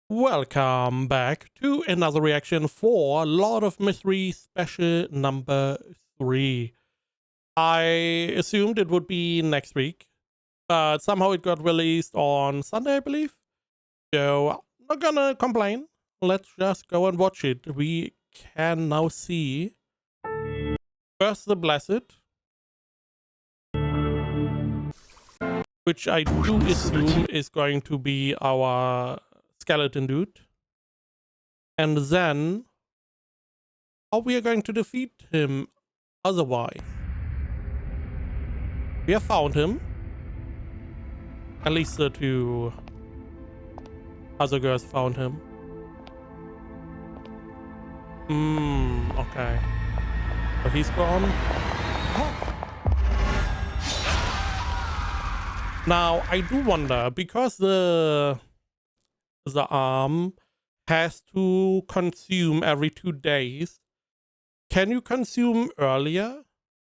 Welcome back to another reaction for Lord of Mystery special number 3. I assumed it would be next week, but somehow it got released on Sunday, I believe. So, I'm not gonna complain. Let's just go and watch it. We can now see first the Blessed, which I do assume is going to be our skeleton dude. And then how we are going to defeat him otherwise. We have found him. At least the two other girls found him. Okay. So he's gone. Now, I do wonder, because the arm has to consume every 2 days, can you consume earlier?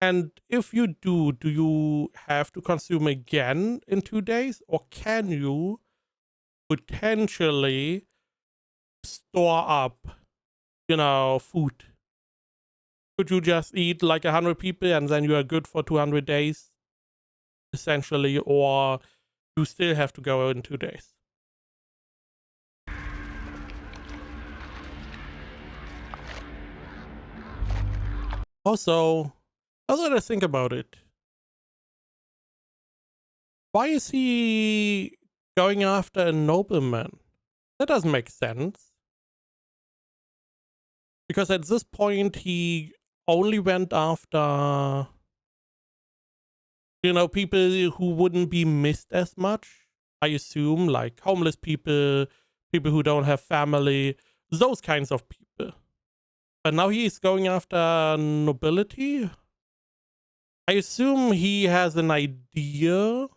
And if you do you have to consume again in 2 days? Or can you potentially store up, food? Could you just eat like 100 people and then you are good for 200 days, essentially? Or you still have to go in 2 days? Also, now that I think about it, why is he going after a nobleman? That doesn't make sense. Because at this point, he only went after, people who wouldn't be missed as much. I assume, like homeless people, people who don't have family, those kinds of people. But now he's going after nobility. I assume he has an idea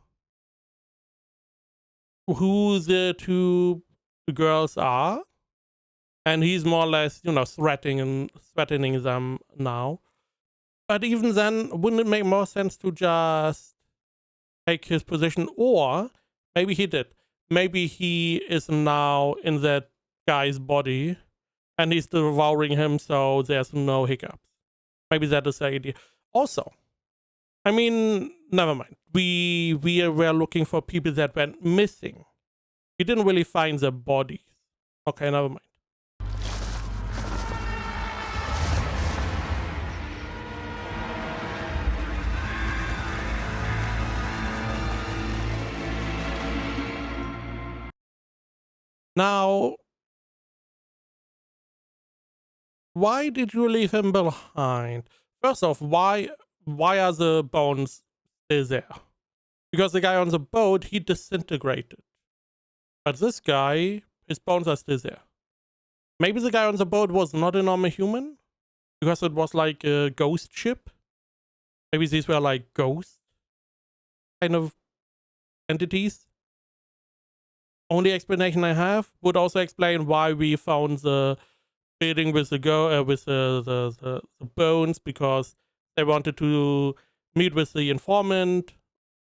who the two girls are, and he's more or less, threatening them now. But even then, wouldn't it make more sense to just take his position? Or maybe he did. Maybe he is now in that guy's body and he's devouring him, so there's no hiccups. Maybe that is the idea. Also, I mean, never mind. We were looking for people that went missing. We didn't really find their bodies. Okay, never mind. Now, why did you leave him behind? First off, why are the bones still there? Because the guy on the boat, he disintegrated. But this guy, his bones are still there. Maybe the guy on the boat was not a normal human? Because it was like a ghost ship? Maybe these were like ghost kind of entities? Only explanation I have would also explain why we found the building with the bones, because they wanted to meet with the informant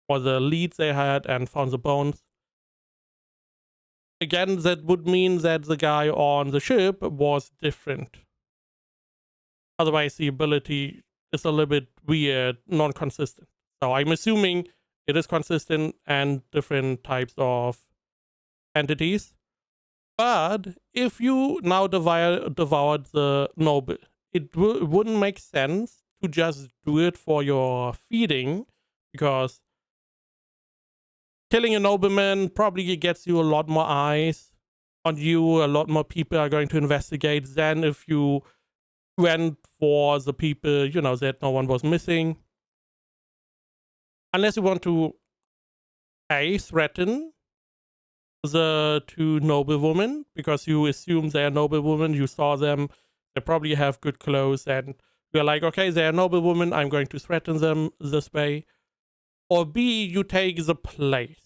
or the lead they had and found the bones. Again, that would mean that the guy on the ship was different. Otherwise, the ability is a little bit weird, non-consistent. So I'm assuming it is consistent and different types of entities. But if you now devoured the noble, it wouldn't make sense to just do it for your feeding, because killing a nobleman probably gets you a lot more eyes on you, a lot more people are going to investigate than if you went for the people, that no one was missing. Unless you want to threaten the two noblewomen, because you assume they're noblewomen, you saw them, they probably have good clothes, and you're like, okay, they're noblewomen, I'm going to threaten them this way. Or B, you take the place,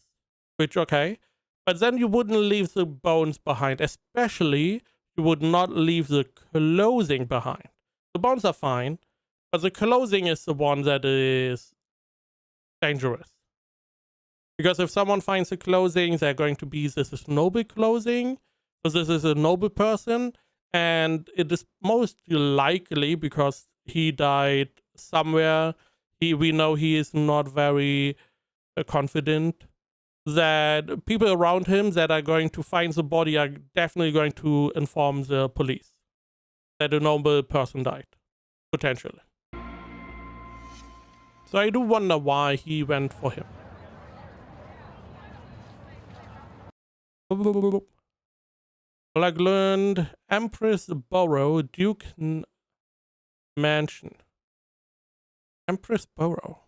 which, okay, but then you wouldn't leave the bones behind, especially you would not leave the clothing behind. The bones are fine, but the clothing is the one that is dangerous. Because if someone finds the clothing, they're going to be, this is noble clothing, because this is a noble person, and it is most likely because he died somewhere. We know he is not very confident, that people around him that are going to find the body are definitely going to inform the police that a noble person died, potentially. So I do wonder why he went for him. Blackland, Empress Borough, Duke Mansion. Empress Borough.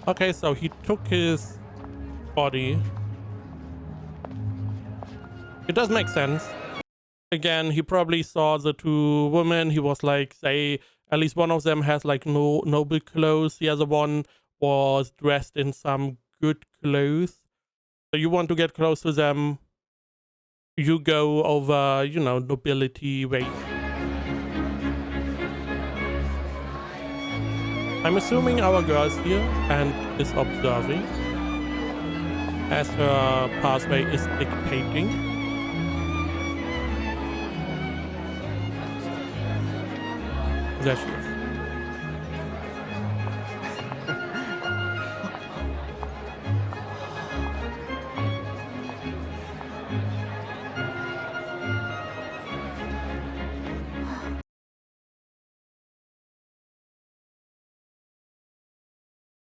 Okay, so he took his body. It does make sense. Again, he probably saw the two women. He was like, say, at least one of them has like noble clothes. The other one was dressed in some good clothes. So you want to get close to them, you go over, you know, nobility way. I'm assuming our girl's here and is observing as her pathway is dictating. There she is.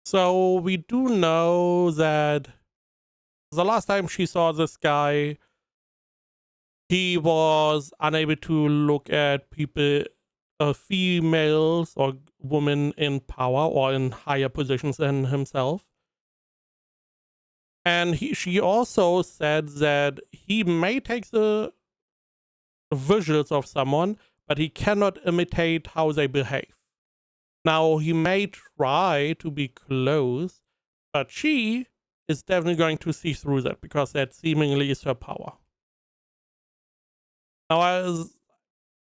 So we do know that the last time she saw this guy, he was unable to look at people, females or women in power or in higher positions than himself. And she also said that he may take the visuals of someone, but he cannot imitate how they behave. Now, he may try to be close, but she is definitely going to see through that because that seemingly is her power. Now,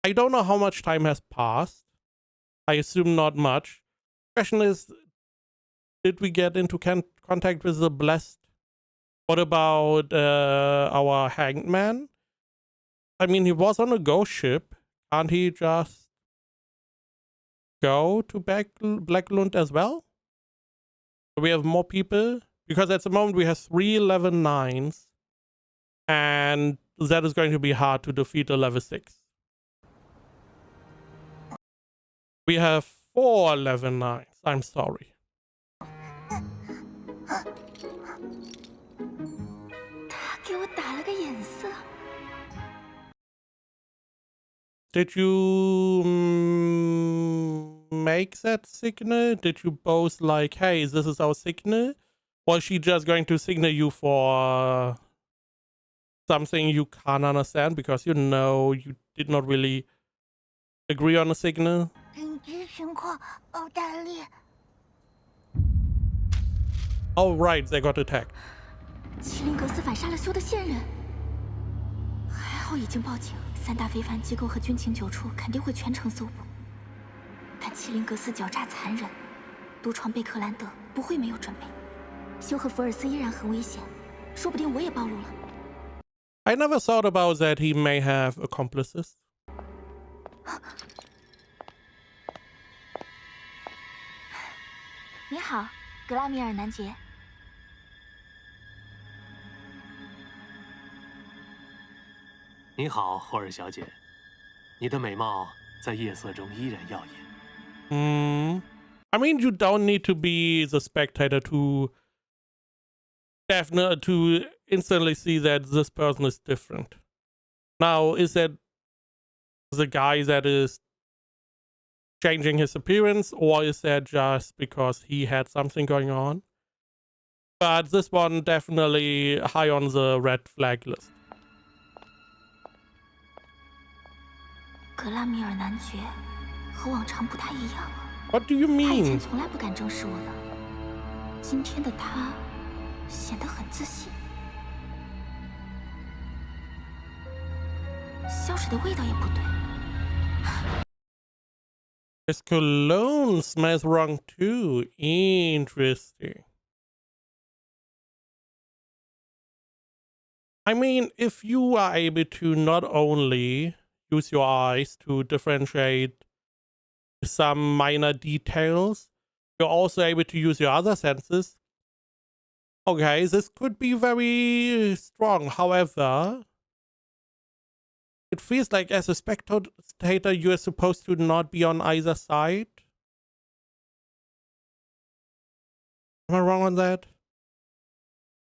I don't know how much time has passed. I assume not much. Question is, did we get into contact with the Blessed? What about our hanged man? I mean, he was on a ghost ship. Can't he just go to Blacklund as well? We have more people, because at the moment we have 3 level 9s, and that is going to be hard to defeat a level 6. We have 4 level 9s. I'm sorry. Did you make that signal? Did you both like, hey, this is our signal? Or is she just going to signal you for something you can't understand because you know you did not really agree on a signal? Oh, right, they got attacked. 麒麟阁司反杀了修的线人，还好已经报警，3大非凡机构和军情9处肯定会全程搜捕。但麒麟阁司狡诈残忍，独闯贝克兰德不会没有准备。修和福尔斯依然很危险，说不定我也暴露了。I never thought about that he may have accomplices. 你好，格拉米尔南杰。你好，霍尔小姐，你的美貌在夜色中依然耀眼。I mean, you don't need to be the spectator to instantly see that this person is different. Now, is that the guy that is changing his appearance, or is that just because he had something going on? But this one definitely high on the red flag list. 格拉米尔男爵和往常不太一样了。What do you 他以 mean? 前从来不敢正视我的，今天的他显得很自信。香水的味道也不对。His cologne smells wrong too. Interesting. I mean, if you are able to not only use your eyes to differentiate some minor details, you're also able to use your other senses. Okay, this could be very strong. However, it feels like as a spectator, you are supposed to not be on either side. Am I wrong on that?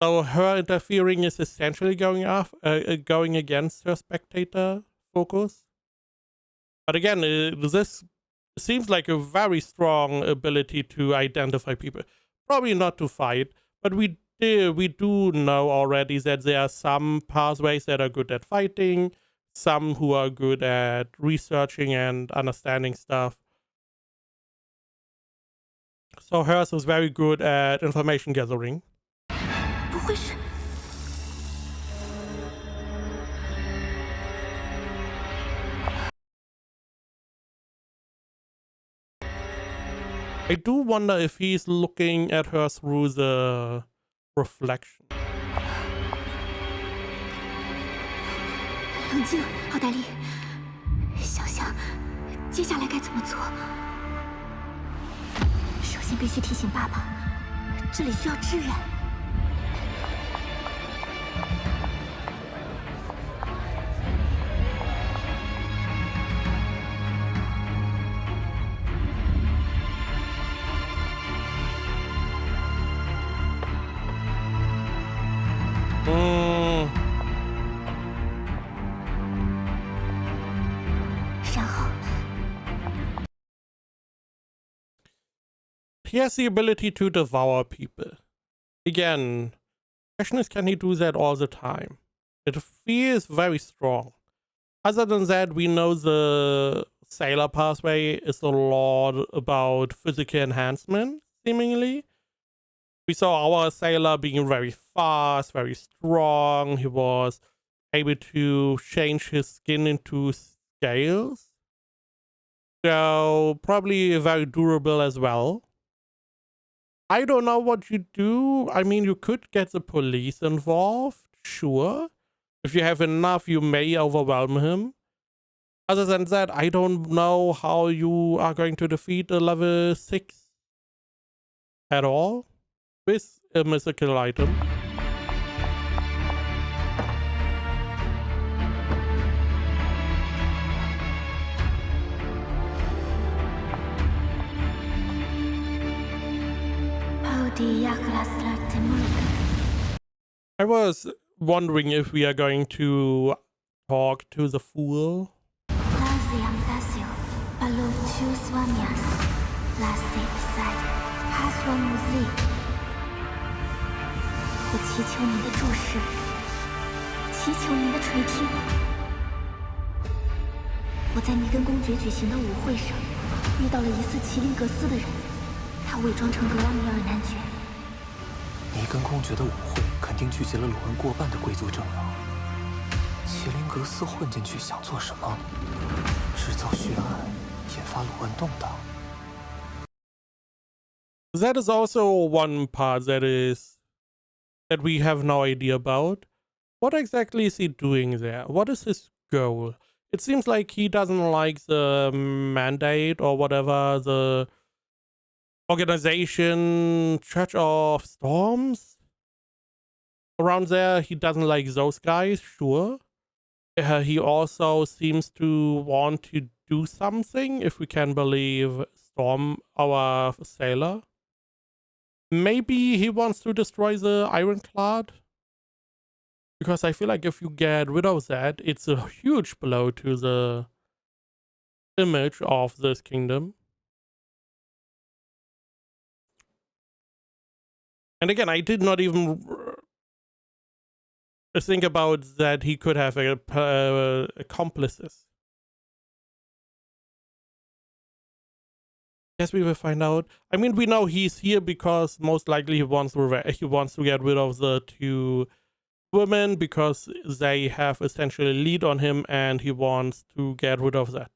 So her interfering is essentially going against her spectator focus. But again, this seems like a very strong ability to identify people. Probably not to fight, but we do know already that there are some pathways that are good at fighting, some who are good at researching and understanding stuff. So hers is very good at information gathering. 不会是？ I do wonder if he's looking at her through the reflection. 冷静，奥黛丽，想想接下来该怎么做。首先必须提醒爸爸，这里需要支援。然后， He has the ability to devour people. Again, question is, can he do that all the time? It feels very strong. Other than that, we know the sailor pathway is a lot about physical enhancement, seemingly. We saw our sailor being very fast, very strong. He was able to change his skin into scales. So probably very durable as well. I don't know what you do. I mean, you could get the police involved, sure. If you have enough, you may overwhelm him. Other than that, I don't know how you are going to defeat a level 6 at all with a mythical item. I was wondering if we are going to talk to the fool. 我祈求您的注视，祈求您的垂听。我在尼根公爵举行的舞会上遇到了疑似麒麟格斯的人，他伪装成格拉米尔男爵。尼根公爵的舞会肯定聚集了鲁恩过半的贵族政要。麒麟格斯混进去想做什么？制造血案，引发鲁恩动荡。 That is also one part that we have no idea about. What exactly is he doing there? What is his goal? It seems like he doesn't like the mandate or whatever, the organization, Church of Storms around there. He doesn't like those guys, sure. He also seems to want to do something, if we can believe Storm, our sailor. Maybe he wants to destroy the Ironclad? Because I feel like if you get rid of that, it's a huge blow to the image of this kingdom. And again, I did not even think about that he could have accomplices. Guess we will find out. I mean, we know he's here because most likely he wants to get rid of the two women because they have essentially lead on him, and he wants to get rid of that.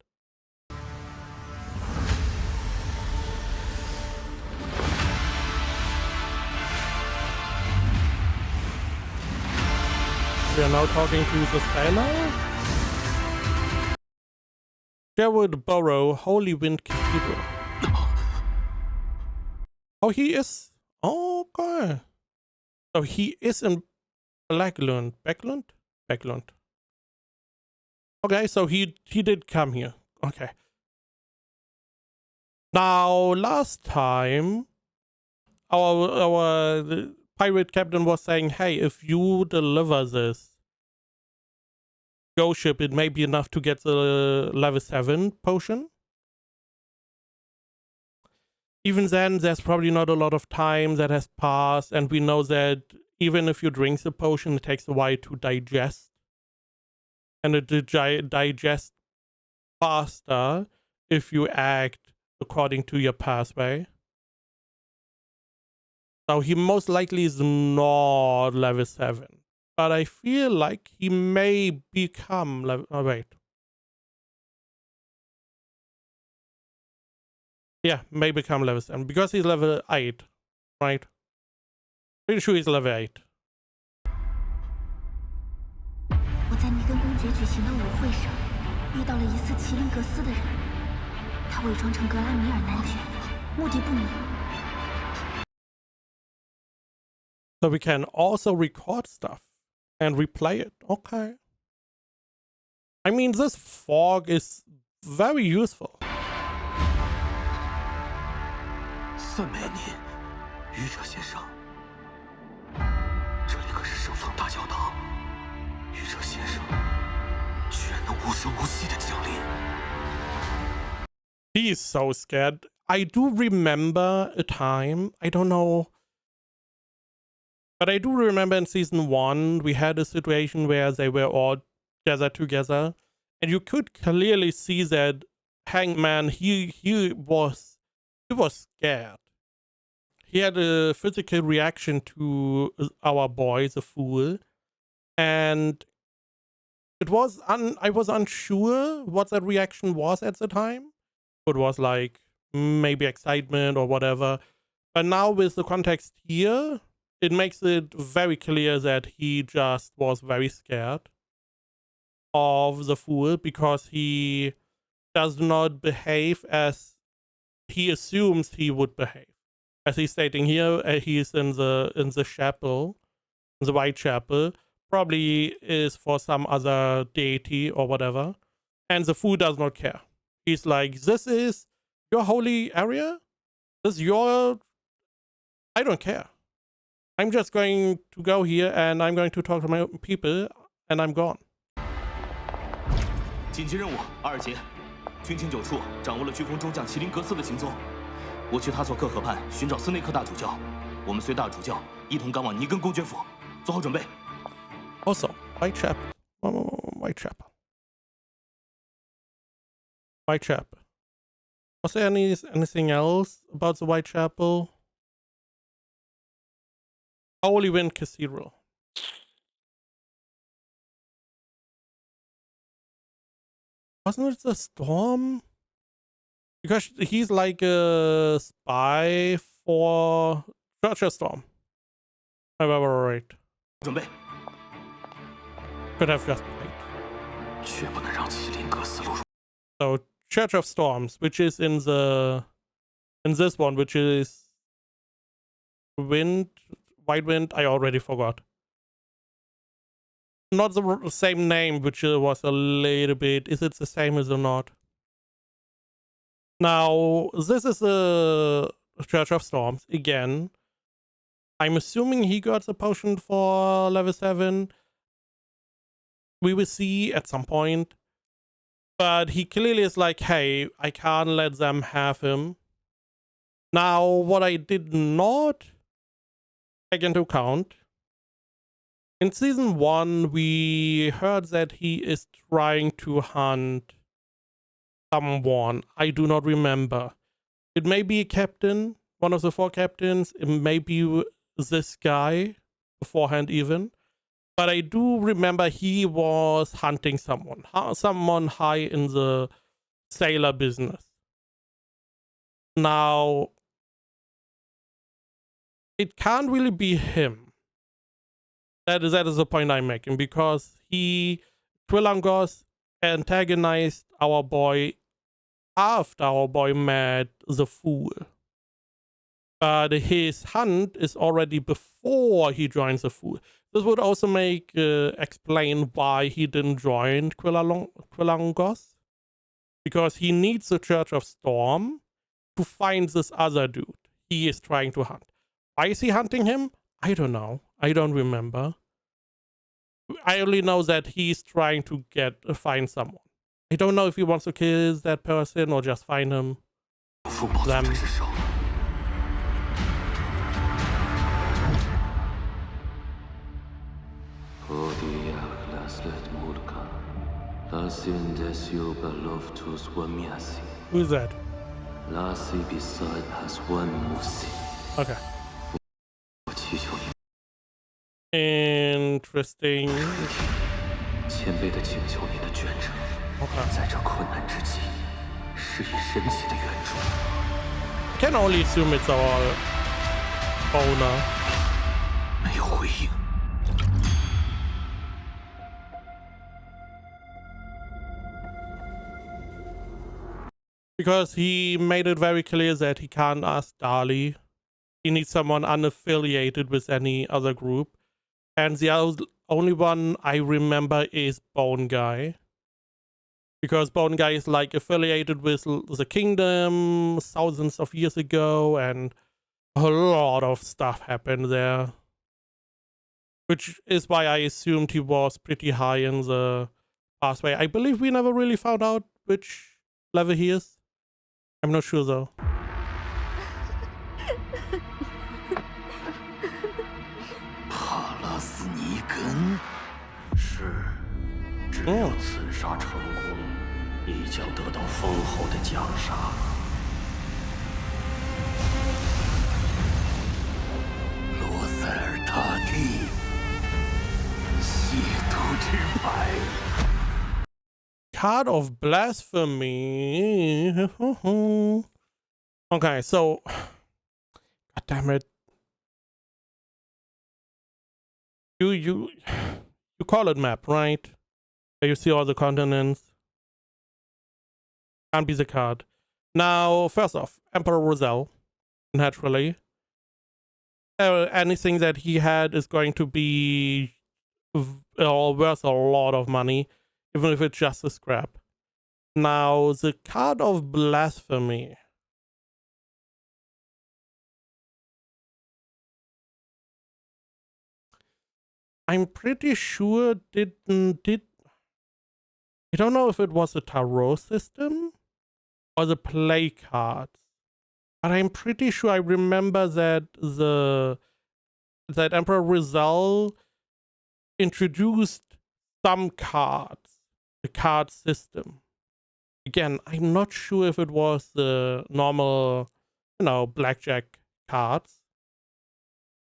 We are now talking to the sailor. Sherwood Borough, Holy Wind Cathedral. Oh, he is. Oh, okay. So he is in Blackland. Backlund. Okay, so he did come here. Okay. Now, last time, the pirate captain was saying, hey, if you deliver this ghost ship, it may be enough to get the level 7 potion. Even then, there's probably not a lot of time that has passed, and we know that even if you drink the potion, it takes a while to digest. And it digests faster if you act according to your pathway. So he most likely is not level 7. But I feel like he may become level... Oh, wait. Yeah, may become level 7. Because he's level 8, right? Pretty sure he's level 8. 我在尼根公爵举行的舞会上遇到了疑似麒麟格斯的人，他伪装成格拉米尔男爵，目的不明。 So we can also record stuff and replay it. Okay. I mean, this fog is very useful. 森美尼，愚者先生，这里可是圣方大教堂，愚者先生居然能无声无息地降临。 He is so scared. I do remember a time, I don't know, but I do remember in season 1 we had a situation where they were all gathered together, and you could clearly see that Hangman, he was scared. He had a physical reaction to our boy, the fool, and it was I was unsure what that reaction was at the time. It was like maybe excitement or whatever. But now with the context here, it makes it very clear that he just was very scared of the fool because he does not behave as he assumes he would behave. As he's stating here, he's in the chapel, in the White Chapel, probably is for some other deity or whatever, and the fool does not care. He's like, this is your holy area? This is your... I don't care. I'm just going to go here and I'm going to talk to my people and I'm gone. 紧急任务2节，军情9处掌握了飓风中将麒麟格斯的行踪。我去他索克河畔寻找斯内克大主教，我们随大主教一同赶往尼根公爵府，做好准备。Also, White Chapel. White Chapel. White Chapel. Was there anything else about the White Chapel? Holy Wind Cathedral. Wasn't it the storm? Because he's like a spy for Church of Storm. If I remember right. 准备。 Could have just played. 绝不能让麒麟格斯落入。 So Church of Storms, which is in this one, which is White Wind. I already forgot. Not the same name, which was a little bit. Is it the same as or not? Now this is a Church of Storms again. I'm assuming he got the potion for level 7. We will see at some point. But he clearly is like, hey, I can't let them have him. Now, what I did not take into account, in season 1, we heard that he is trying to hunt someone. I do not remember. It may be a captain, one of the 4 captains. It may be this guy beforehand even. But I do remember he was hunting someone high in the sailor business. Now, it can't really be him. That is the point I'm making, because Quilangos antagonized our boy after our boy met the fool. But his hunt is already before he joins the fool. This would also explain why he didn't join Quilangos, because he needs the Church of Storm to find this other dude he is trying to hunt. Why is he hunting him? I don't know. I don't remember. I only know that he's trying to find someone. I don't know if he wants to kill that person or just find him. Them. Who's that? Okay. Interesting. I can only assume it's our owner. Because he made it very clear that he can't ask Dali. He needs someone unaffiliated with any other group. And the only one I remember is Bone Guy. Because Bone Guy is like affiliated with the kingdom thousands of years ago, and a lot of stuff happened there. Which is why I assumed he was pretty high in the pathway. I believe we never really found out which level he is. I'm not sure though. Card of Blasphemy. Okay, so god damn it. You call it map, right? Where you see all the continents. Can't be the card. Now, first off, Emperor Roselle, naturally. Anything that he had is going to be worth a lot of money, even if it's just a scrap. Now, the card of Blasphemy. I'm pretty sure I don't know if it was the tarot system or the play cards, but I'm pretty sure I remember that that Emperor Rizal introduced some cards, the card system. Again, I'm not sure if it was the normal, blackjack cards,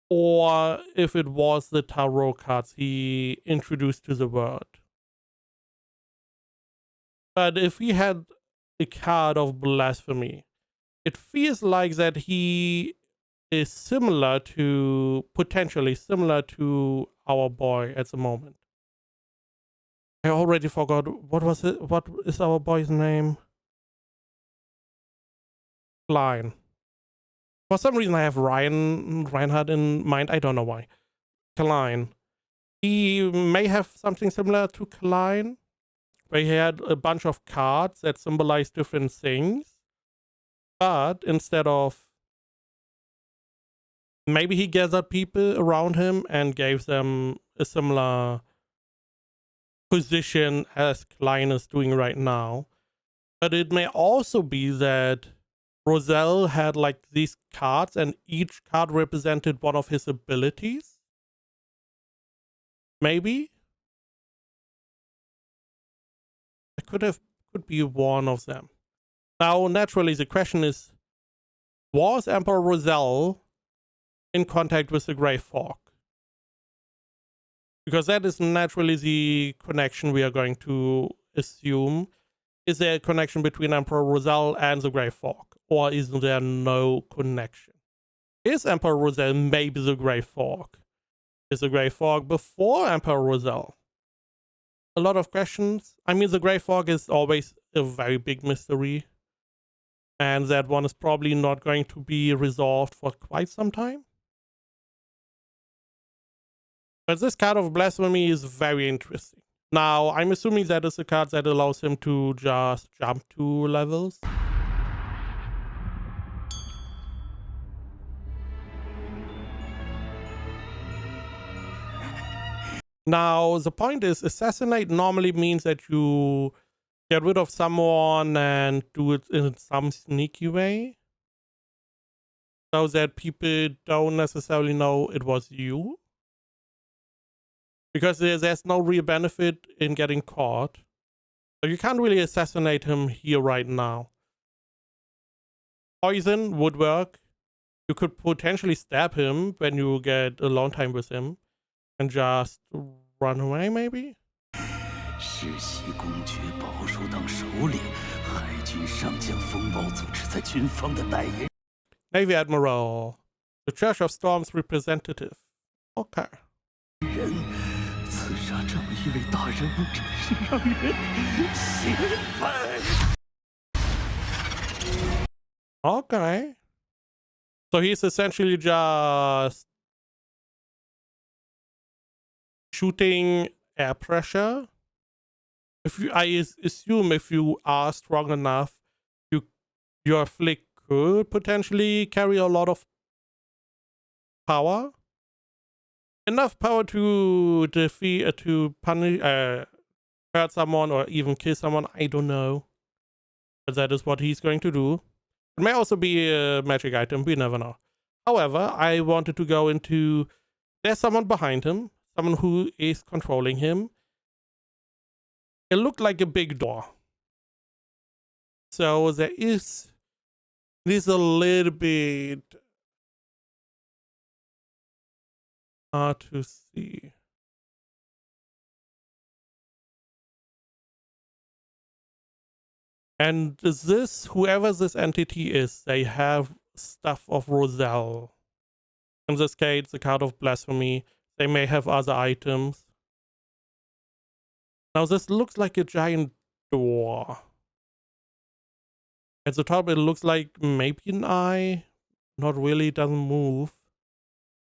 or if it was the tarot cards he introduced to the world. But if he had a card of Blasphemy, it feels like that he is potentially similar to our boy at the moment. I already forgot, what is our boy's name? Klein. For some reason I have Reinhardt in mind, I don't know why. Klein. He may have something similar to Klein, where he had a bunch of cards that symbolize different things. But instead of, maybe he gathered people around him and gave them a similar position as Klein is doing right now. But it may also be that Roselle had like these cards and each card represented one of his abilities. Maybe. It could be one of them. Now, naturally, the question is, was Emperor Roselle in contact with the Grey Fork? Because that is naturally the connection we are going to assume. Is there a connection between Emperor Roselle and the Grey Fork? Or is there no connection? Is Emperor Roselle maybe the Grey Fork? is the Grey Fog before Emperor Roselle? A lot of questions. I mean, the Grey Fog is always a very big mystery. And that one is probably not going to be resolved for quite some time. But this card of Blasphemy is very interesting. Now, I'm assuming that is a card that allows him to just jump 2 levels. Now, the point is, assassinate normally means that you get rid of someone and do it in some sneaky way, so that people don't necessarily know it was you. Because there's no real benefit in getting caught. So you can't really assassinate him here right now. Poison would work. You could potentially stab him when you get alone time with him and just run away, maybe? 世袭公爵保守党首领，海军上将风暴组织在军方的代言。 Navy Admiral, the Church of Storm's representative. Okay. 人刺杀这么一位大人物，真是让人兴奋。 Okay. So he's essentially just shooting air pressure. I assume if you are strong enough, your flick could potentially carry a lot of power. Enough power to defeat, to punish, hurt someone or even kill someone. I don't know. But that is what he's going to do. It may also be a magic item. We never know. However, I wanted to go into... There's someone behind him. Someone who is controlling him. It looked like a big door. So there is... This a little bit... hard to see. And this, whoever this entity is, they have stuff of Roselle. In this case, the card of Blasphemy. They may have other items. Now this looks like a giant door. At the top it looks like maybe an eye. Not really, doesn't move.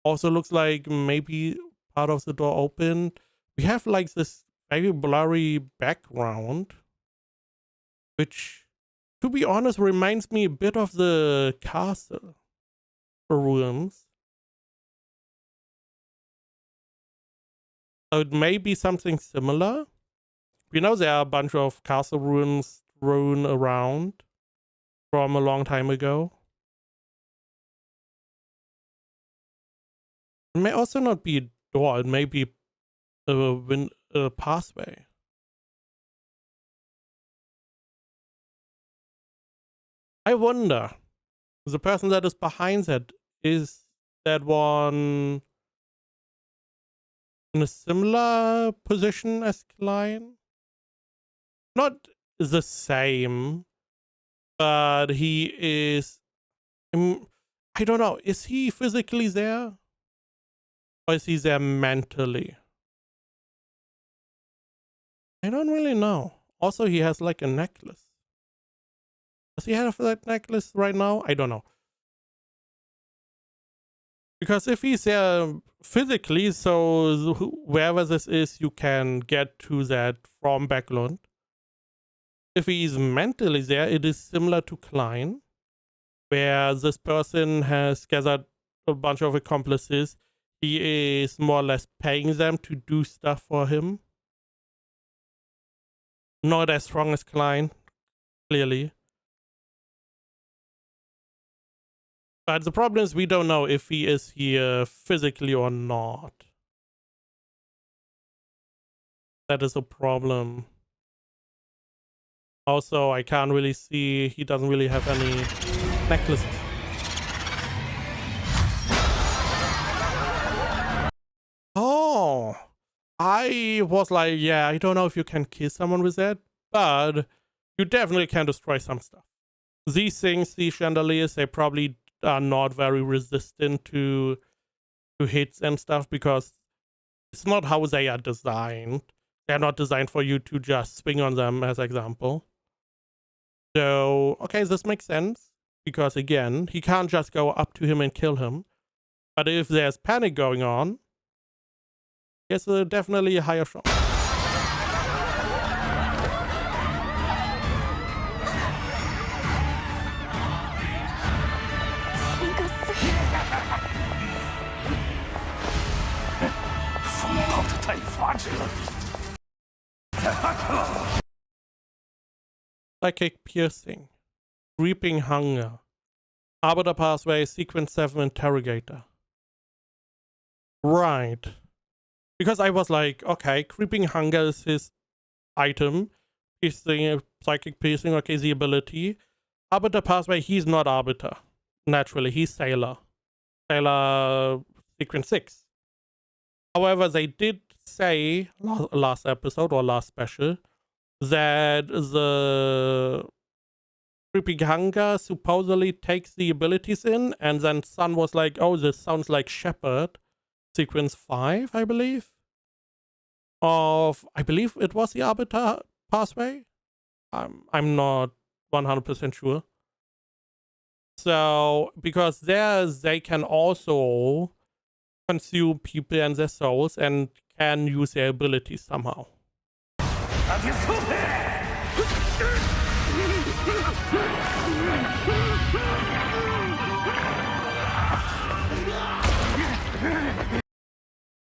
Also looks like maybe part of the door opened. We have like this very blurry background, which, to be honest, reminds me a bit of the castle ruins. So it may be something similar. We know there are a bunch of castle ruins thrown around from a long time ago. It may also not be a door, it may be a pathway. I wonder, the person that is behind that, is that one in a similar position as Klein? Not the same, but he is... I don't know, is he physically there? Or is he there mentally? I don't really know. Also, he has like a necklace. Does he have that necklace right now? I don't know. Because if he's there physically, so wherever this is, you can get to that from Backlund. If he is mentally there, it is similar to Klein, where this person has gathered a bunch of accomplices. He is more or less paying them to do stuff for him. Not as strong as Klein, clearly. But the problem is we don't know if he is here physically or not. That is a problem. Also, I can't really see, he doesn't really have any necklaces. Oh, I was like, yeah, I don't know if you can kill someone with that, but you definitely can destroy some stuff. These things, these chandeliers, they probably are not very resistant to hits and stuff, because It's not how they are designed. They're not designed for you to just swing on them, as example. So, okay, this makes sense. Because again, he can't just go up to him and kill him. But if there's panic going on, it's definitely a higher shot. 林格斯，风暴的太发指了。 Psychic piercing. Creeping hunger. Arbiter pathway, sequence 7 interrogator. Right. Because I was like, okay, creeping hunger is his item. Piercing, psychic piercing, okay, the ability. Arbiter pathway, he's not arbiter. Naturally, he's sailor. Sailor sequence 6. However, they did say last episode or last special that the creeping hunger supposedly takes the abilities in, and then Sun was like, oh, this sounds like Shepherd. Sequence 5, I believe. I believe it was the Arbiter pathway. I'm not 100% sure. So, because there they can also consume people and their souls and can use their abilities somehow.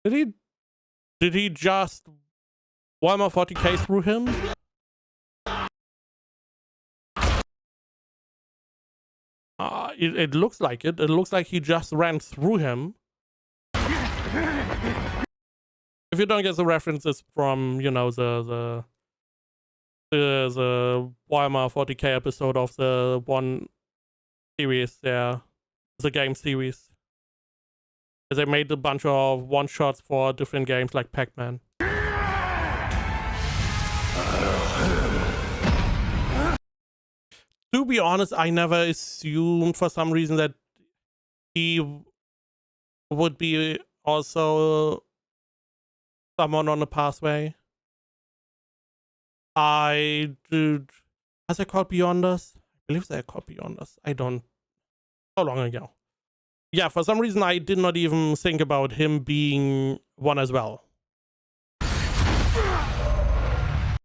Did he just Warhammer 40k through him? It looks like it. It looks like he just ran through him. If you don't get the references from, you know, the Warhammer 40k episode of the one series there, the game series. They made a bunch of one-shots for different games like Pac-Man. To be honest, I never assumed for some reason that he would be also someone on the pathway. Are they called Beyond Us? I believe they're called Beyond Us. I don't. So long ago. Yeah, for some reason I did not even think about him being one as well.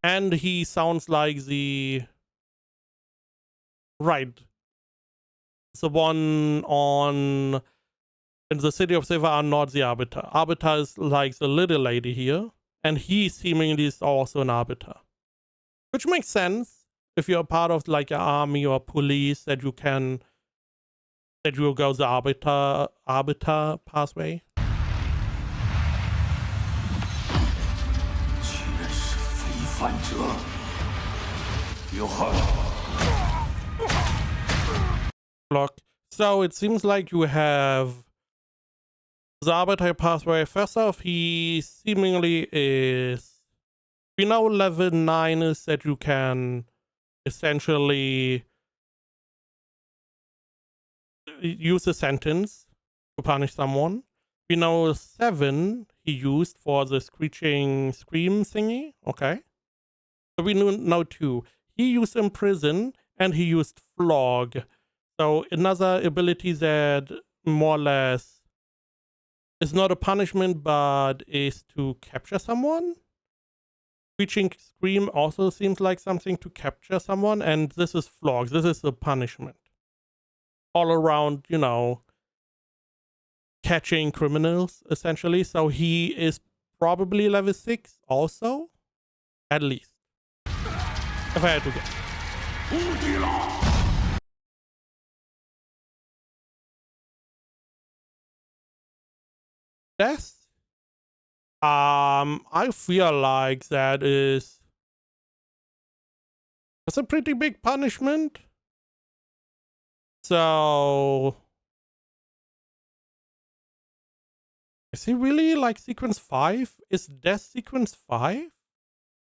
And he sounds like the... Right. The one on... In the City of Silver are not the Arbiter. Arbiter is like the little lady here. And he seemingly is also an Arbiter. Which makes sense if you're part of like an army or police that you can... That you will go the Arbiter pathway. Block. So it seems like you have the Arbiter pathway. First off, he seemingly is... We know level 9 is that you can essentially use a sentence to punish someone. We know 7 he used for the screeching scream thingy. Okay. So we know 2. He used imprison and he used flog. So another ability that more or less is not a punishment but is to capture someone. Screeching scream also seems like something to capture someone, and this is flog. This is a punishment. All around, you know, catching criminals, essentially. So he is probably level 6 also, at least. If I had to guess. Death? I feel like that's a pretty big punishment. So, is he really like sequence 5? Is death sequence 5?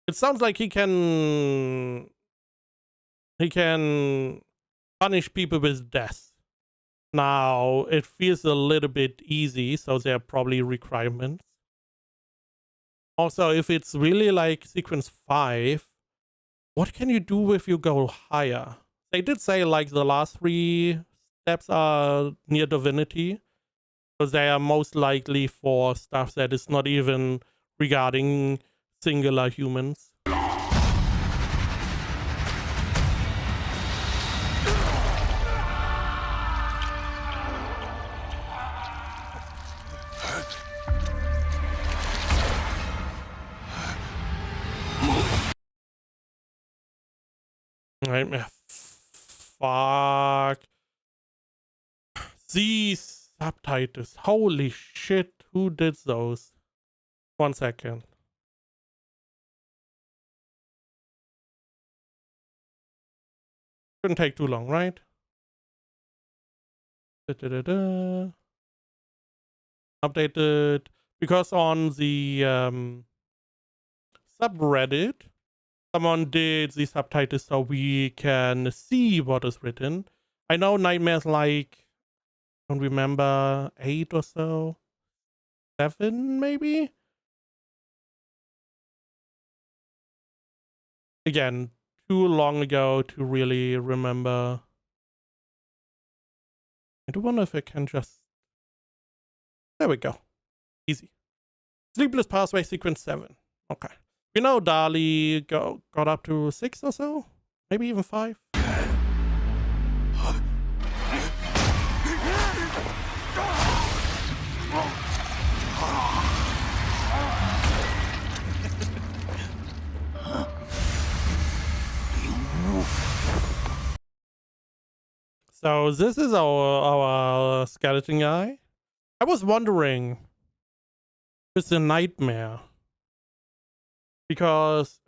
It sounds like he can punish people with death. Now, it feels a little bit easy, so there are probably requirements. Also, if it's really like sequence 5, what can you do if you go higher? They did say like the last 3 steps are near divinity, because they are most likely for stuff that is not even regarding singular humans. Nightmare. Fuck. These subtitles. Holy shit. Who did those? 1 second. Shouldn't take too long, right? Updated. Because on the subreddit, someone did the subtitles so we can see what is written. I know Nightmare's like, I don't remember, 8 or so. 7 maybe? Again, too long ago to really remember. I do wonder if I can just... There we go. Easy. Sleepless Pathway Sequence 7. Okay. You know Dali got up to 6 or so? Maybe even 5? So this is our skeleton guy. I was wondering if it's a nightmare, because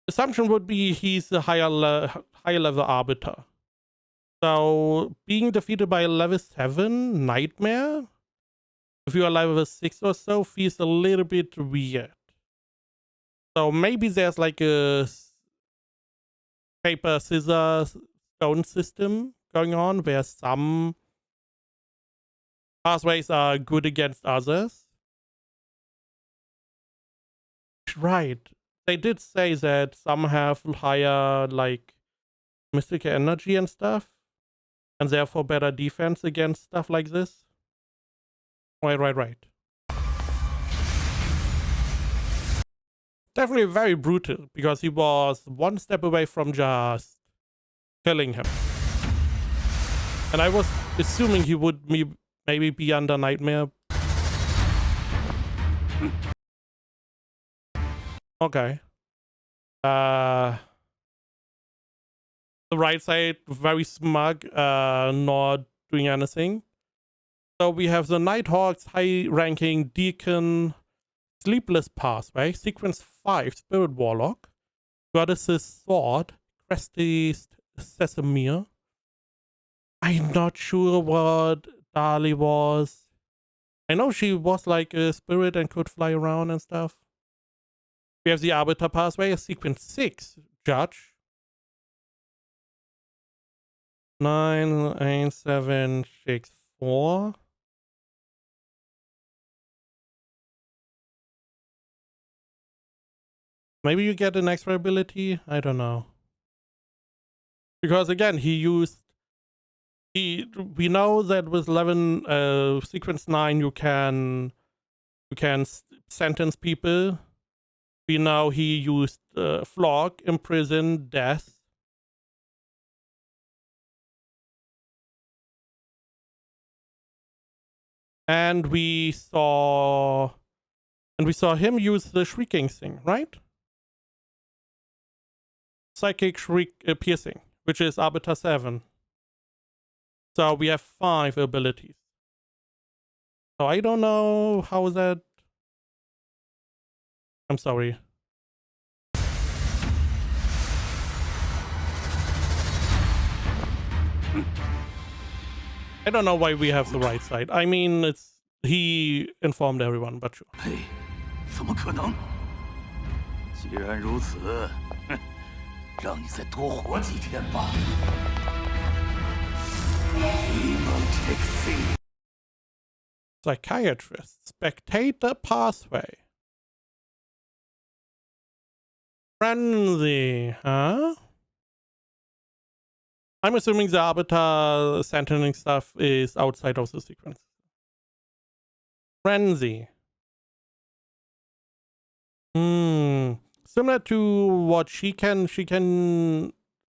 assumption would be he's a higher level arbiter. So being defeated by a level 7 nightmare, if you are level 6 or so, feels a little bit weird. So maybe there's like a paper, scissors, stone system going on where some pathways are good against others. Right. They did say that some have higher like mystical energy and stuff, and therefore better defense against stuff like this. Right. Definitely very brutal, because he was 1 step away from just killing him. And I was assuming he would maybe be under Nightmare. Okay. The right side, very smug, not doing anything. So we have the Nighthawk's high-ranking Deacon Sleepless Pathway, Sequence 5, Spirit Warlock, Goddess's Sword, Cresty Sesamir. I'm not sure what Dali was. I know she was like a spirit and could fly around and stuff. We have the Arbiter Pathway, Sequence 6, Judge. 98764. Maybe you get an extra ability? I don't know. Because again, we know that with 11 sequence 9 you can sentence people. We know he used flog, imprison, death. And we saw him use the shrieking thing, right? Psychic shriek piercing, which is Arbiter 7. So we have 5 abilities. So I don't know how that... I'm sorry. I don't know why we have the right side. I mean, he informed everyone, but sure. 嘿，怎么可能？既然如此，哼，让你再多活几天吧。Psychiatrist. Spectator pathway. Frenzy, huh? I'm assuming the Arbiter sentencing stuff is outside of the sequence. Frenzy. Similar to what she can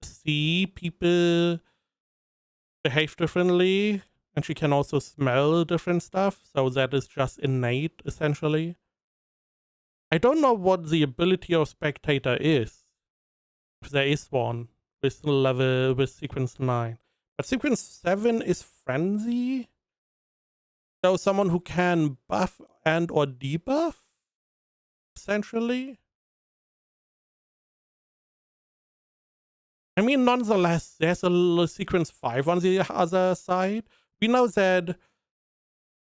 see people behave differently, and she can also smell different stuff, so that is just innate, essentially. I don't know what the ability of Spectator is, if there is one, with sequence 9. But sequence 7 is Frenzy? So someone who can buff and or debuff, essentially. I mean, nonetheless, there's a sequence 5 on the other side. We know that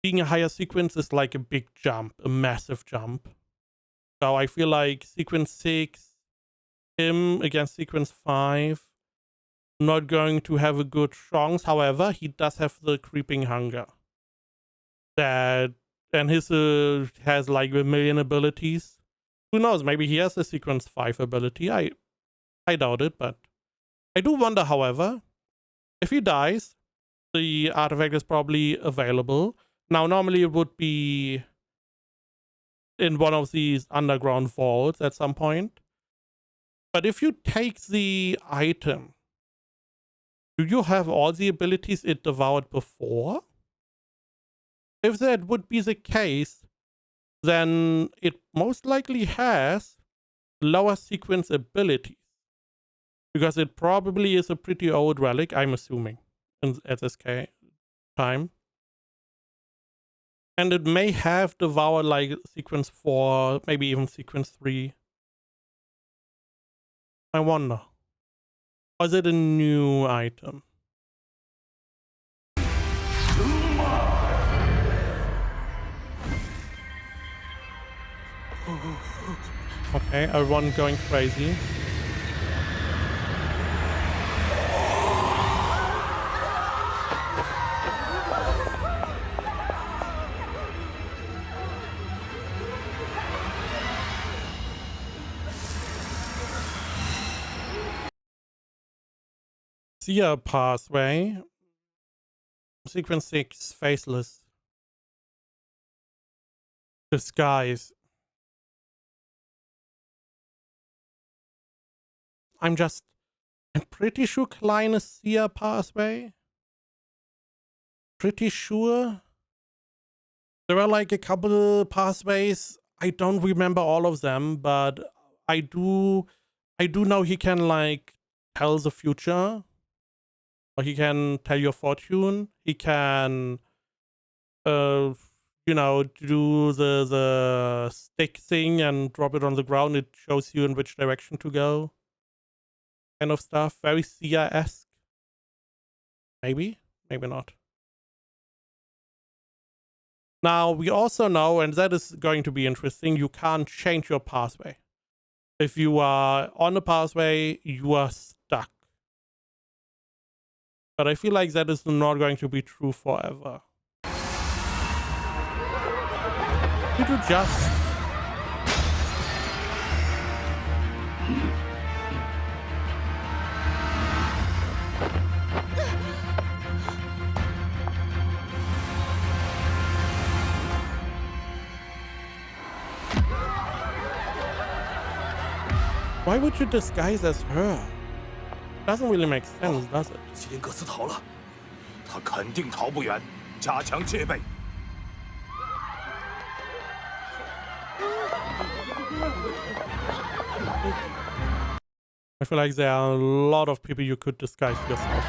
being a higher sequence is like a big jump, a massive jump. So I feel like sequence 6, him against sequence 5, not going to have a good chance. However, he does have the creeping hunger. And his has like a million abilities. Who knows? Maybe he has a sequence 5 ability. I doubt it, but I do wonder, however, if he dies, the artifact is probably available. Now, normally it would be in one of these underground vaults at some point. But if you take the item, do you have all the abilities it devoured before? If that would be the case, then it most likely has lower sequence abilities. Because it probably is a pretty old relic, I'm assuming, at this time. And it may have devoured like sequence 4, maybe even sequence 3. I wonder. Or is it a new item? Okay, everyone going crazy. Seer pathway. Sequence 6, faceless. Disguise. I'm pretty sure Klein is Seer pathway. Pretty sure. There are like a couple pathways. I don't remember all of them, but I do know he can like tell the future. Or he can tell your fortune. He can you know, do the stick thing and drop it on the ground. It shows you in which direction to go. Kind of stuff. Very Sia-esque. Maybe. Maybe not. Now, we also know, and that is going to be interesting, you can't change your pathway. If you are on a pathway, you are stuck. But I feel like that is not going to be true forever. Did you just... Why would you disguise as her? Doesn't really make sense, does it? 麒麟格斯逃了，他肯定逃不远，加强戒备。 I feel like there are a lot of people you could disguise yourself.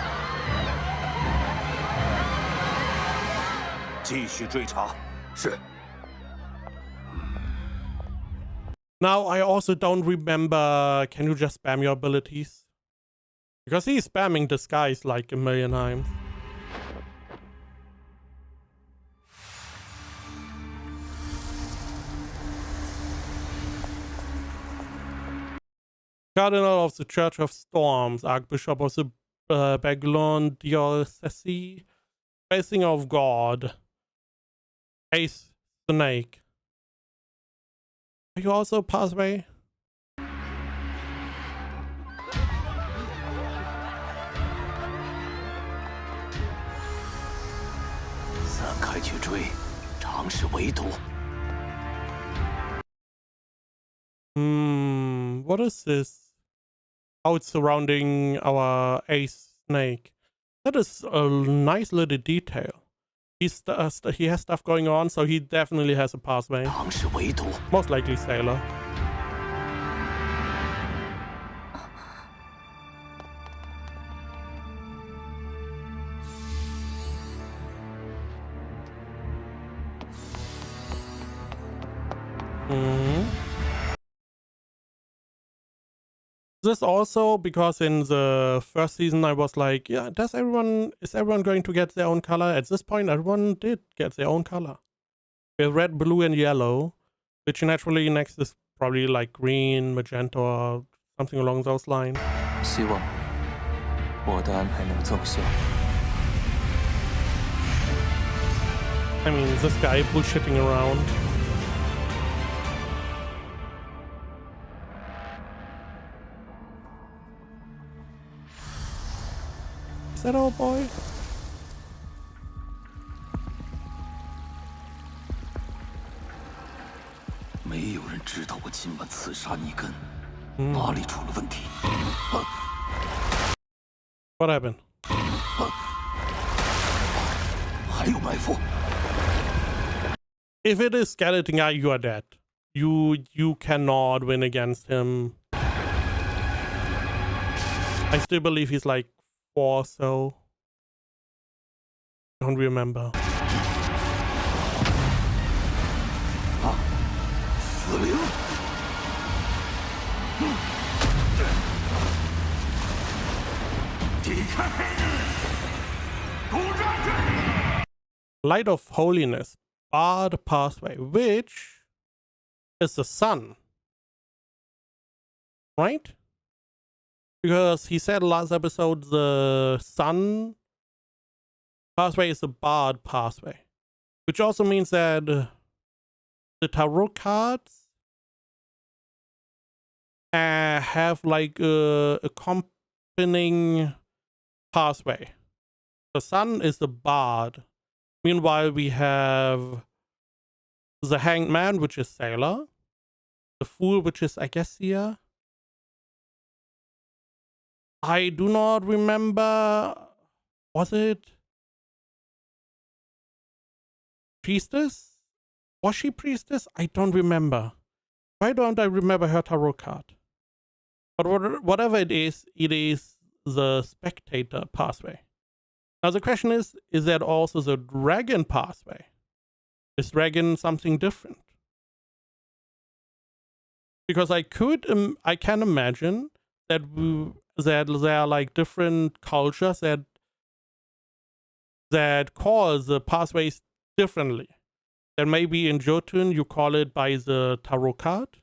继续追查，是。 Now, I also don't remember, can you just spam your abilities? Because he's spamming disguise like a million times. Cardinal of the Church of Storms, Archbishop of the Baglon Diocese, Blessing of God. Ace Snake. Are you also pathway? 散开去追，尝试围堵。 What is this? How it's surrounding our Ace Snake. That is a nice little detail. He has stuff going on, so he definitely has a pathway. 尝试围堵。 Most likely Sailor. This also because in the first season I was like, yeah, is everyone going to get their own color? At this point, everyone did get their own color. We have red, blue, and yellow, which naturally next is probably like green, magenta, or something along those lines. 希望我的安排能奏效。 I mean, this guy bullshitting around. Is that old boy? 没有人知道我今晚刺杀尼根，哪里出了问题？ What happened? 还有埋伏。 If it is Skeleton Guy, you are dead. You cannot win against him. I still believe he's like 4, so don't remember. 死灵！ Light of Holiness, barred pathway, which is the sun, right? Because he said last episode the sun pathway is the barred pathway, which also means that the tarot cards have like a accompanying pathway. The sun is the bard. Meanwhile, we have the Hanged Man, which is Sailor. The Fool, which is Agassia. I do not remember. Was it Priestess? Was she Priestess? I don't remember. Why don't I remember her tarot card? But whatever it is the spectator pathway. Now the question is that also the dragon pathway? Is dragon something different? Because I can imagine that there are like different cultures that call the pathways differently. Then maybe in Jotun you call it by the tarot card.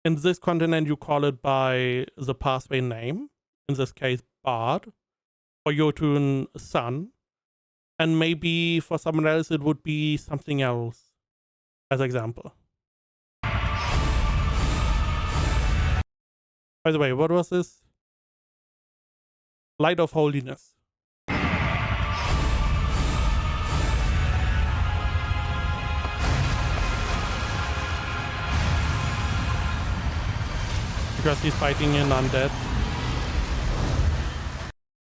In this continent you call it by the pathway name. In this case, Bard. For Jotun, Sun. And maybe for someone else it would be something else. As example. By the way, what was this? Light of Holiness. Because he's fighting an undead.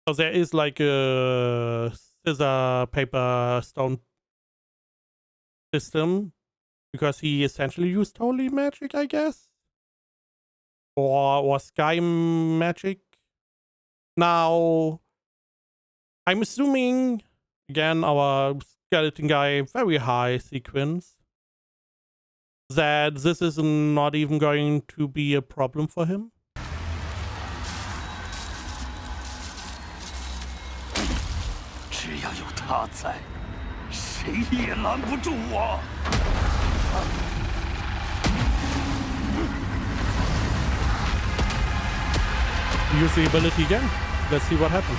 So there is like a scissor, paper, stone system. Because he essentially used holy magic, I guess. Or sky magic. Now, I'm assuming, again, our skeleton guy, very high sequence, that this is not even going to be a problem for him. 只要有他在，谁也拦不住我。 Use the ability again. Let's see what happens.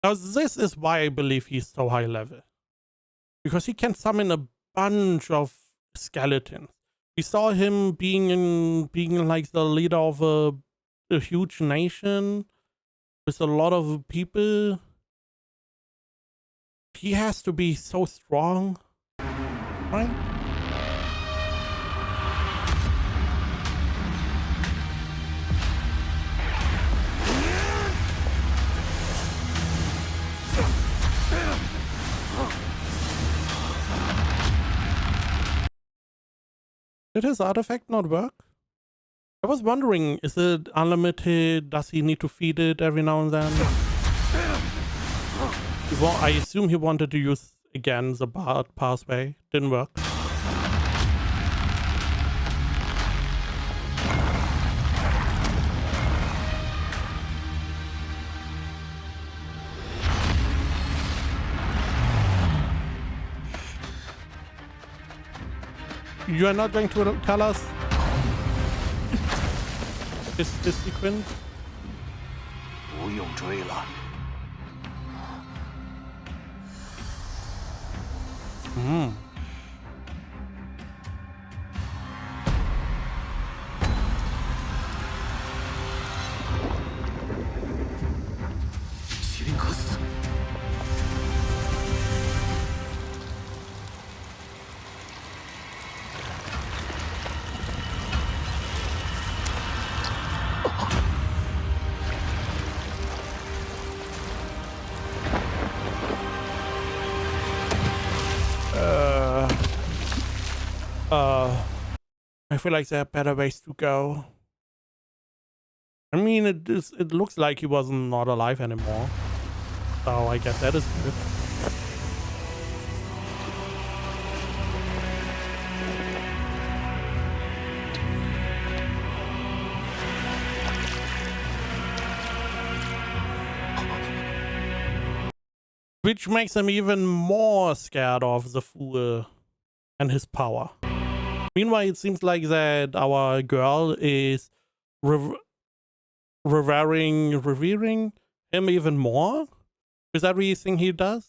Now, this is why I believe he's so high level. Because he can summon a bunch of skeletons. We saw him being like the leader of a huge nation with a lot of people. He has to be so strong, right? Did his artifact not work? I was wondering, is it unlimited? Does he need to feed it every now and then? I assume he wanted to use again the barred pathway. Didn't work. You are not going to tell us this sequence? 不用追了。麒麟可死。I feel like there are better ways to go. I mean, it looks like he was not alive anymore. So I guess that is good. Which makes him even more scared of the fool and his power. Meanwhile, it seems like that our girl is revering him even more with everything he does.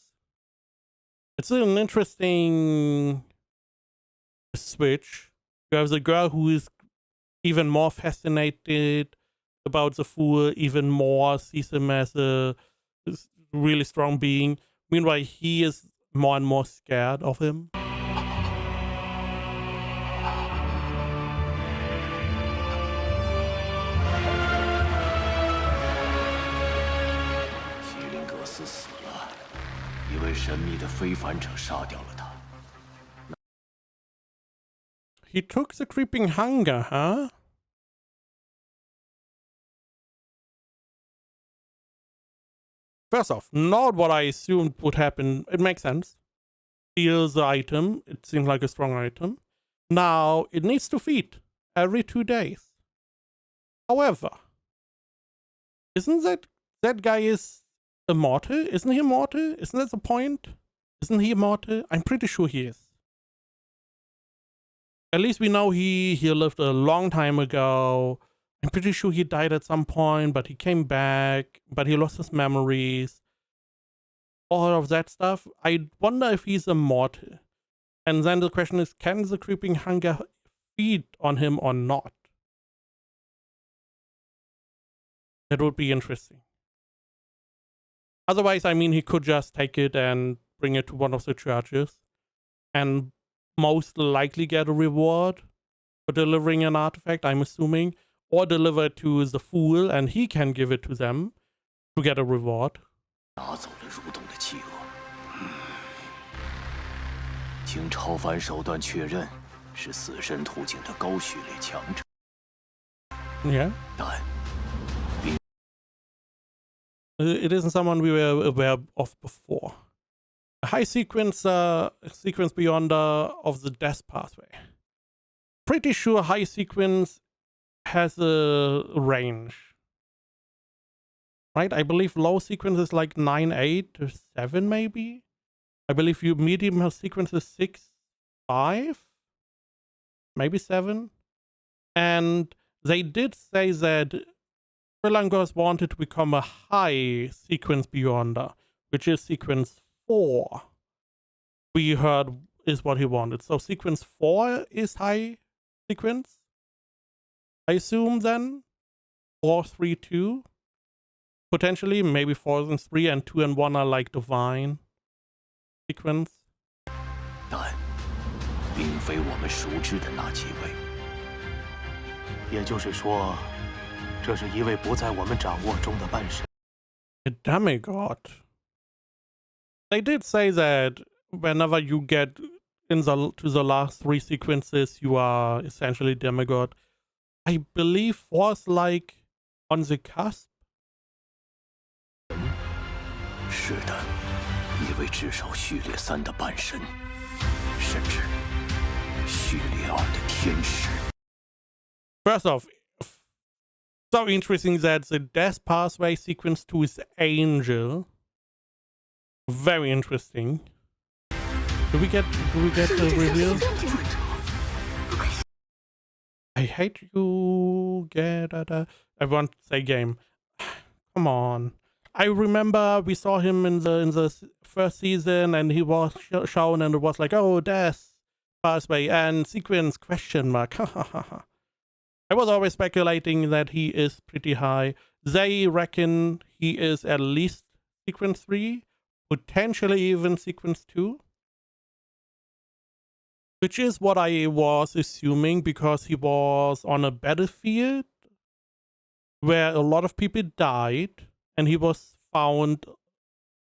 It's an interesting switch. You have the girl who is even more fascinated about the fool, even more sees him as a really strong being. Meanwhile, he is more and more scared of him. 神秘的非凡者杀掉了他。He took the creeping hunger, huh? First off, not what I assumed would happen. It makes sense. Steals the item. It seems like a strong item. Now, it needs to feed every 2 days. However, isn't that guy is immortal? Isn't he immortal? Isn't that the point? Isn't he immortal? I'm pretty sure he is. At least we know he lived a long time ago. I'm pretty sure he died at some point, but he came back, but he lost his memories. All of that stuff. I wonder if he's immortal. And then the question is, can the creeping hunger feed on him or not? That would be interesting. Otherwise, I mean, he could just take it and bring it to one of the churches and most likely get a reward for delivering an artifact, I'm assuming, or deliver it to the fool and he can give it to them to get a reward. 拿走了蠕动的企鹅。经超凡手段确认，是死神途径的高序列强者。Yeah. 但 It isn't someone we were aware of before. A high sequence beyond of the death pathway. Pretty sure high sequence has a range. Right? I believe low sequence is like 9, 8 to 7 maybe. I believe your medium sequence is 6, 5, maybe 7. And they did say that Langos wanted to become a high sequence beyonder, which is sequence 4. We heard is what he wanted. So sequence 4 is high sequence, I assume then. 4, 3, 2. Potentially, maybe 4 and 3 and 2 and 1 are like divine sequence. 但并非我们熟知的那几位。也就是说，这是一位不在我们掌握中的半神。A demigod. They did say that whenever you get to the last 3 sequences, you are essentially demigod. I believe 4 is like on the cusp. 是的，一位至少序列3的半神，甚至序列2的天使。 First off, so interesting that the death pathway sequence 2 is angel. Very interesting. Do we get the reveal? I hate you. I want to say game. Come on. I remember we saw him in the first season, and he was shown, and it was like, oh, death pathway and sequence question mark. I was always speculating that he is pretty high. They reckon he is at least sequence 3, potentially even sequence 2. Which is what I was assuming, because he was on a battlefield where a lot of people died, and he was found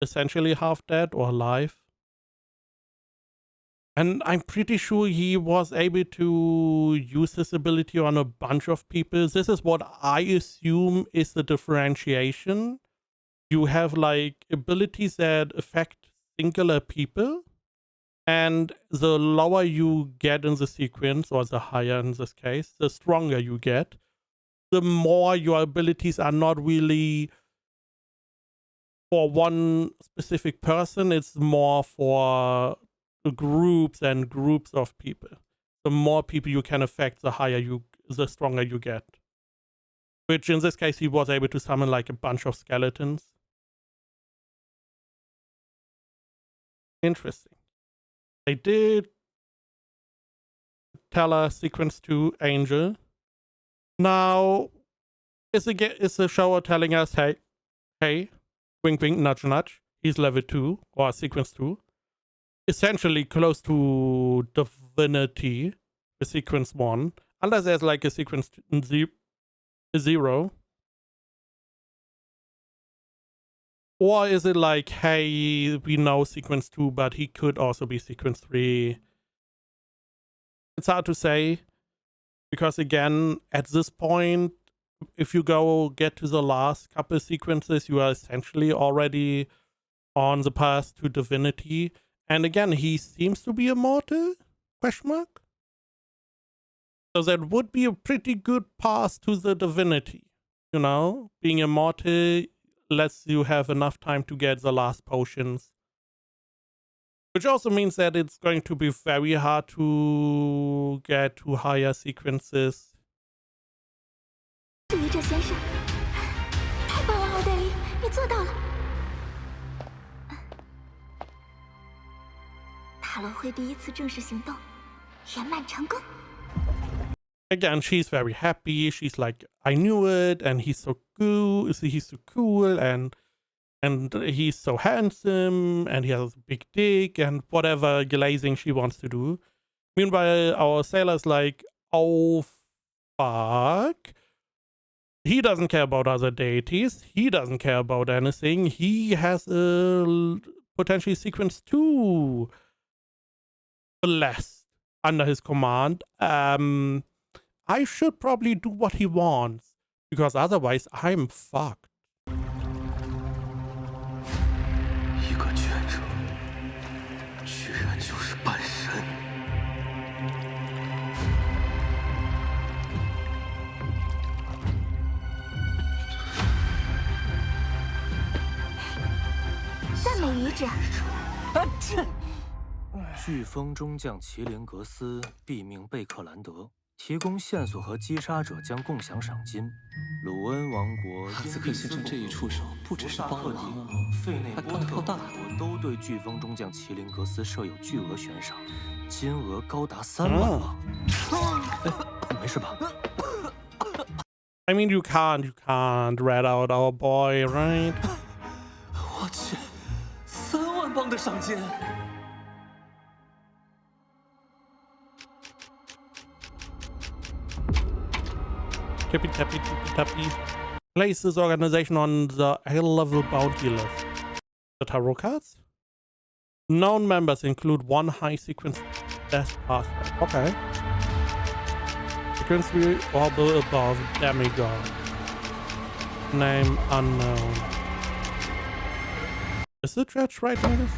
essentially half dead or alive. And I'm pretty sure he was able to use his ability on a bunch of people. This is what I assume is the differentiation. You have like abilities that affect singular people, and the lower you get in the sequence, or the higher in this case, the stronger you get, the more your abilities are not really for one specific person, it's more for groups and groups of people. The more people you can affect, the stronger you get. Which in this case, he was able to summon like a bunch of skeletons. Interesting. They did tell us sequence 2 angel. Now, is the show telling us, hey, wink wink, nudge nudge, he's level 2 or sequence 2. Essentially close to divinity with sequence 1, unless there's like a sequence 0. Or is it like, hey, we know sequence 2, but he could also be sequence 3? It's hard to say, because again, at this point, if you get to the last couple sequences, you are essentially already on the path to divinity. And again, he seems to be immortal? Question mark? So that would be a pretty good path to the divinity. You know, being immortal lets you have enough time to get the last potions. Which also means that it's going to be very hard to get to higher sequences. 至于这先生，太棒了，奥黛丽，你做到了。塔罗会第一次正式行动圆满成功。 Again, she's very happy. She's like, I knew it, and he's so cool. He's so cool, and he's so handsome, and he has a big dick, and whatever glazing she wants to do. Meanwhile, our sailor's like, oh fuck. He doesn't care about other deities. He doesn't care about anything. He has a potentially sequence 2 blessed under his command. I should probably do what he wants, because otherwise I'm fucked. 一个觉者，居然就是半神。赞美愚者。飓风中将麒麟格斯，毙命贝克兰德，提供线索和击杀者将共享赏金。鲁恩王国、哈斯克先生这一出手，不只是帮了忙啊，还干了票大的。都对飓风中将麒麟格斯设有巨额悬赏，金额高达3万镑。没事吧？ I mean, you can't rat out our boy, right? 我去，3万镑的赏金！ Tippy tappy, tippy tappy. Place this organization on the A-level bounty list. The tarot cards? Known members include one high sequence death prospect. Okay. Sequence 3 or above demigod. Name unknown. Is the judge right on this?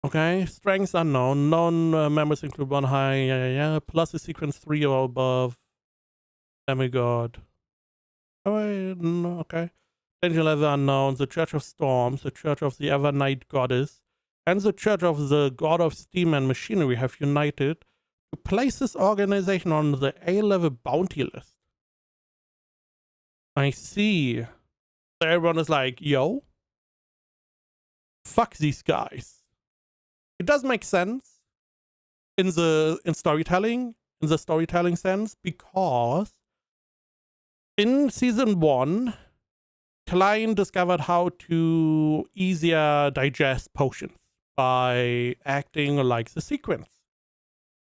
Okay, strengths unknown. Known members include one high, plus a sequence 3 or above demigod. Oh, no, okay. Danger level unknown. The Church of Storms, the Church of the Evernight Goddess, and the Church of the God of Steam and Machinery have united to place this organization on the A-level bounty list. I see. So everyone is like, yo, fuck these guys. It does make sense in the storytelling sense, because in season 1, Klein discovered how to easier digest potions by acting like the sequence.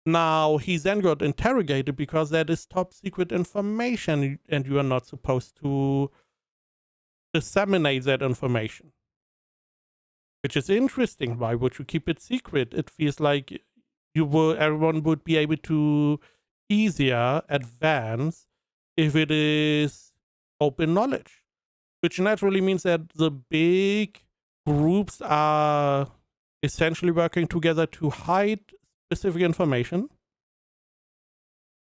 Now he then got interrogated because that is top secret information and you are not supposed to disseminate that information. Which is interesting. Why would you keep it secret? It feels like everyone would be able to easier advance if it is open knowledge. Which naturally means that the big groups are essentially working together to hide specific information,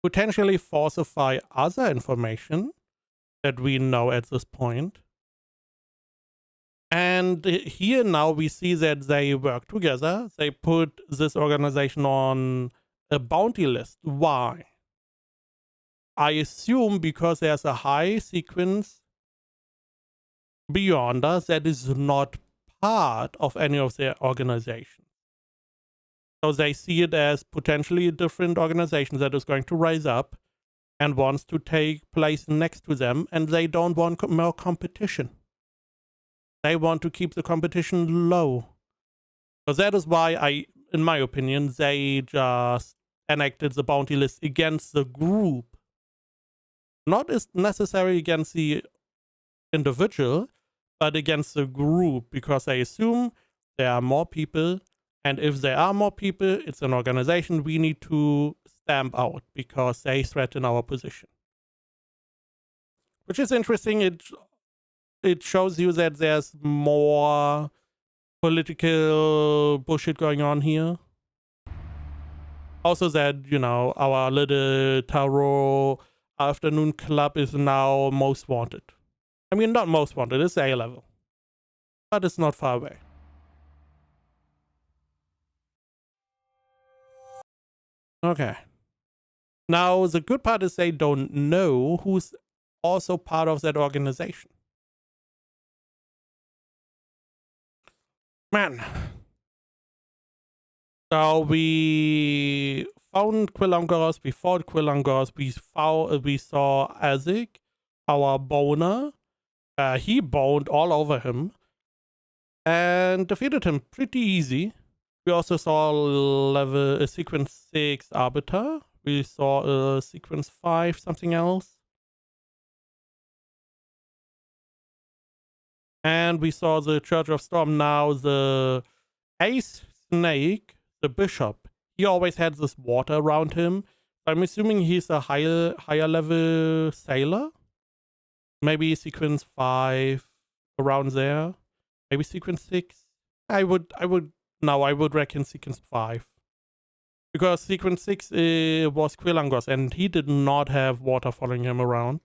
potentially falsify other information that we know at this point. And here now we see that they work together. They put this organization on a bounty list. Why? I assume because there's a high sequence beyond us that is not part of any of their organizations. So they see it as potentially a different organization that is going to rise up and wants to take place next to them, and they don't want more competition. They want to keep the competition low. So that is why in my opinion, they just enacted the bounty list against the group. Not as necessarily against the individual, but against the group, because they assume there are more people, and if there are more people, it's an organization we need to stamp out because they threaten our position. Which is interesting. It shows you that there's more political bullshit going on here. Also that, our little tarot afternoon club is now most wanted. I mean, not most wanted, it's A-level. But it's not far away. Okay. Now, the good part is they don't know who's also part of that organization. Man. So we found Quilongoros, we fought Quilongoros, we saw Azik, our boner. He boned all over him and defeated him pretty easy. We also saw a sequence 6 Arbiter. We saw a sequence 5 something else. And we saw the Church of Storm. Now the Ace Snake, the Bishop, he always had this water around him. I'm assuming he's a higher level sailor. Maybe sequence 5 around there. Maybe sequence 6. I would reckon sequence 5. Because sequence 6 was Quilangos and he did not have water following him around.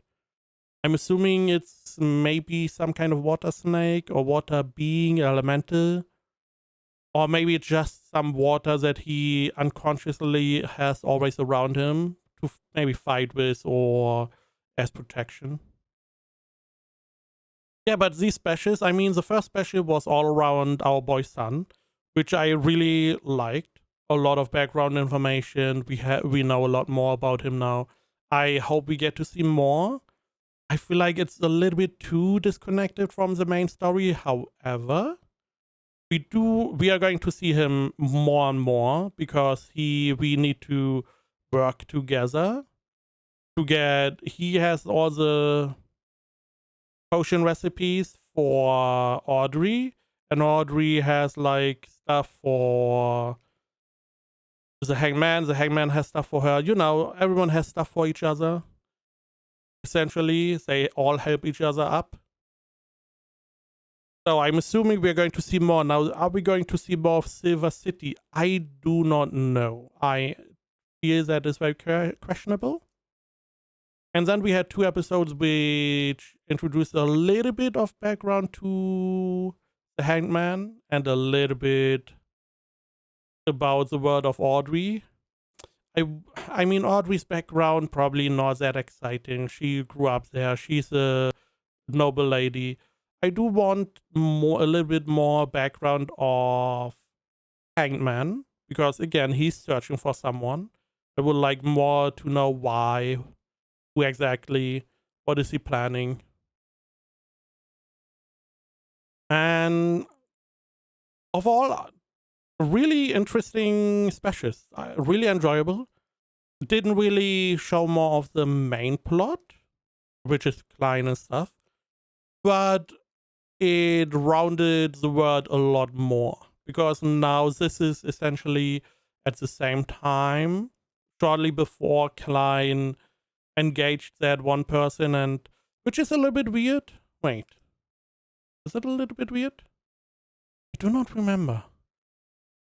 I'm assuming it's maybe some kind of water snake or water being, elemental. Or maybe it's just some water that he unconsciously has always around him to maybe fight with or as protection. Yeah, but these specials, I mean, the first special was all around our boy Sun, which I really liked. A lot of background information. We know a lot more about him now. I hope we get to see more. I feel like it's a little bit too disconnected from the main story. However, we are going to see him more and more because we need to work together to get. He has all the potion recipes for Audrey, and Audrey has like stuff for the Hangman. The Hangman has stuff for her. You know, everyone has stuff for each other. Essentially, they all help each other up. So I'm assuming we're going to see more. Now, are we going to see more of Silver City? I do not know. I feel that is very questionable. And then we had 2 episodes which introduced a little bit of background to the Hangman and a little bit about the world of Audrey. I mean, Audrey's background probably not that exciting. She grew up there. She's a noble lady. I do want a little bit more background of Hangman because again, he's searching for someone. I would like more to know why, who exactly, what is he planning. And overall, really interesting specials. Really enjoyable. Didn't really show more of the main plot, which is Klein and stuff, but it rounded the world a lot more because now this is essentially at the same time, shortly before Klein engaged that one person, and which is a little bit weird. Wait, is it a little bit weird? I do not remember.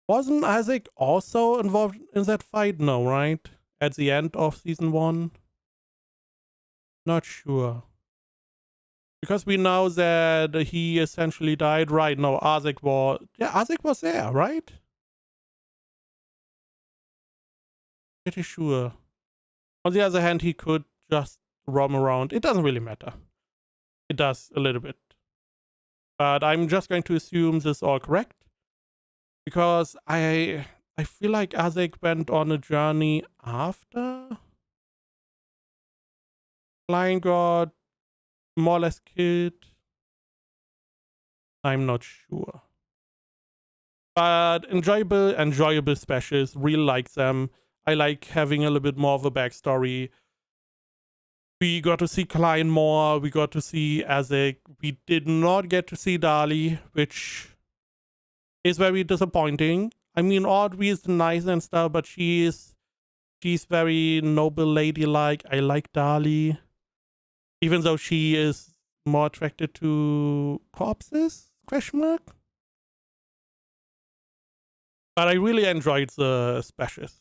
Wasn't Isaac also involved in that fight? No, right? At the end of season 1? Not sure. Because we know that he essentially died, right? No, Isaac was... Yeah, Isaac was there, right? Pretty sure. On the other hand, he could just roam around. It doesn't really matter. It does a little bit. But I'm just going to assume this is all correct. Because I feel like Isaac went on a journey after Klein got more or less killed. I'm not sure. But enjoyable specials. Really like them. I like having a little bit more of a backstory. We got to see Klein more. We got to see Isaac. We did not get to see Dali, which is very disappointing. I mean, Audrey is nice and stuff, but she's very noble, ladylike. I like Dali, even though she is more attracted to corpses? Question mark. But I really enjoyed the specials.